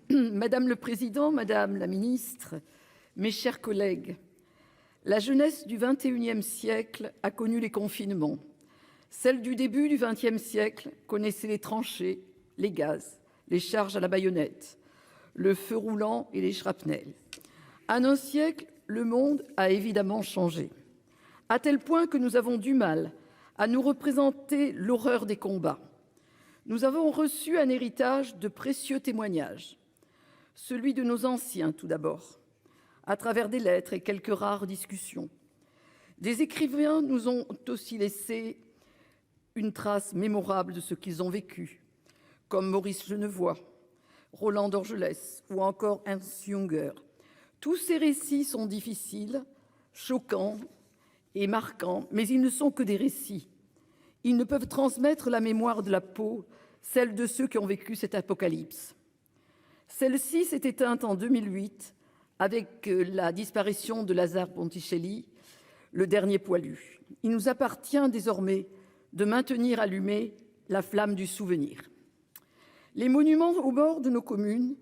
Madame le Président, Madame la Ministre, mes chers collègues, la jeunesse du XXIe siècle a connu les confinements. Celle du début du XXe siècle connaissait les tranchées, les gaz, les charges à la baïonnette, le feu roulant et les shrapnels. En un siècle, le monde a évidemment changé, à tel point que nous avons du mal à nous représenter l'horreur des combats. Nous avons reçu un héritage de précieux témoignages, celui de nos anciens tout d'abord, à travers des lettres et quelques rares discussions. Des écrivains nous ont aussi laissé une trace mémorable de ce qu'ils ont vécu, comme Maurice Genevoix, Roland Dorgelès ou encore Ernst Junger. Tous ces récits sont difficiles, choquants et marquants, mais ils ne sont que des récits. Ils ne peuvent transmettre la mémoire de la peau, celle de ceux qui ont vécu cet apocalypse. Celle-ci s'est éteinte en 2008 avec la disparition de Lazare Ponticelli, le dernier poilu. Il nous appartient désormais de maintenir allumée la flamme du souvenir. Les monuments aux morts de nos communes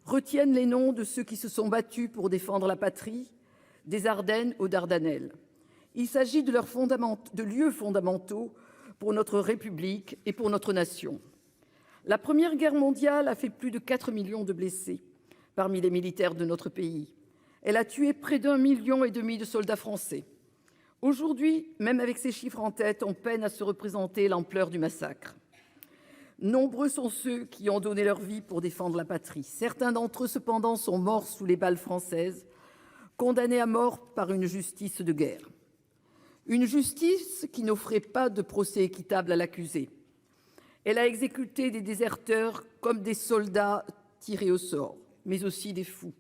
retiennent les noms de ceux qui se sont battus pour défendre la patrie, des Ardennes aux Dardanelles. Il s'agit de lieux fondamentaux pour notre République et pour notre nation. La Première Guerre mondiale a fait plus de 4 millions de blessés parmi les militaires de notre pays. Elle a tué près d'1,5 million de soldats français. Aujourd'hui, même avec ces chiffres en tête, on peine à se représenter l'ampleur du massacre. Nombreux sont ceux qui ont donné leur vie pour défendre la patrie. Certains d'entre eux, cependant, sont morts sous les balles françaises, condamnés à mort par une justice de guerre. Une justice qui n'offrait pas de procès équitable à l'accusé. Elle a exécuté des déserteurs comme des soldats tirés au sort, mais aussi des fous.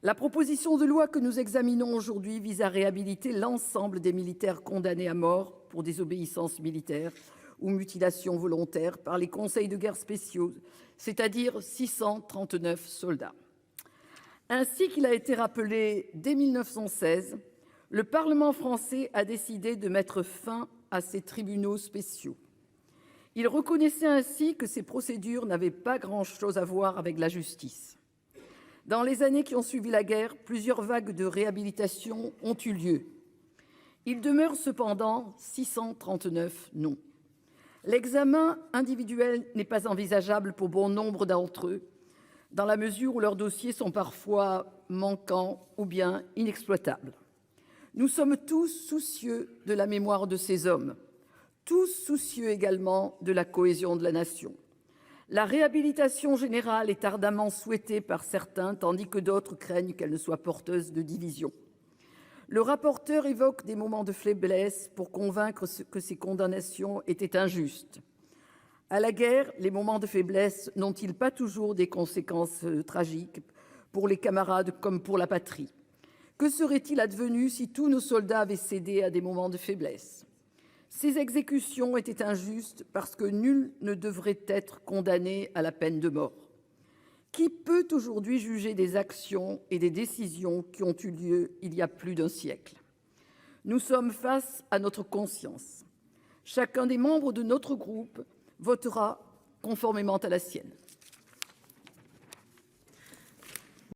La proposition de loi que nous examinons aujourd'hui vise à réhabiliter l'ensemble des militaires condamnés à mort pour désobéissance militaire ou mutilation volontaire par les conseils de guerre spéciaux, c'est-à-dire 639 soldats. Ainsi qu'il a été rappelé dès 1916, le Parlement français a décidé de mettre fin à ces tribunaux spéciaux. Il reconnaissait ainsi que ces procédures n'avaient pas grand-chose à voir avec la justice. Dans les années qui ont suivi la guerre, plusieurs vagues de réhabilitation ont eu lieu. Il demeure cependant 639 noms. L'examen individuel n'est pas envisageable pour bon nombre d'entre eux, dans la mesure où leurs dossiers sont parfois manquants ou bien inexploitables. Nous sommes tous soucieux de la mémoire de ces hommes, tous soucieux également de la cohésion de la nation. La réhabilitation générale est ardemment souhaitée par certains, tandis que d'autres craignent qu'elle ne soit porteuse de division. Le rapporteur évoque des moments de faiblesse pour convaincre que ces condamnations étaient injustes. À la guerre, les moments de faiblesse n'ont-ils pas toujours des conséquences tragiques pour les camarades comme pour la patrie ? Que serait-il advenu si tous nos soldats avaient cédé à des moments de faiblesse ? Ces exécutions étaient injustes parce que nul ne devrait être condamné à la peine de mort. Qui peut aujourd'hui juger des actions et des décisions qui ont eu lieu il y a plus d'un siècle ? Nous sommes face à notre conscience. Chacun des membres de notre groupe votera conformément à la sienne.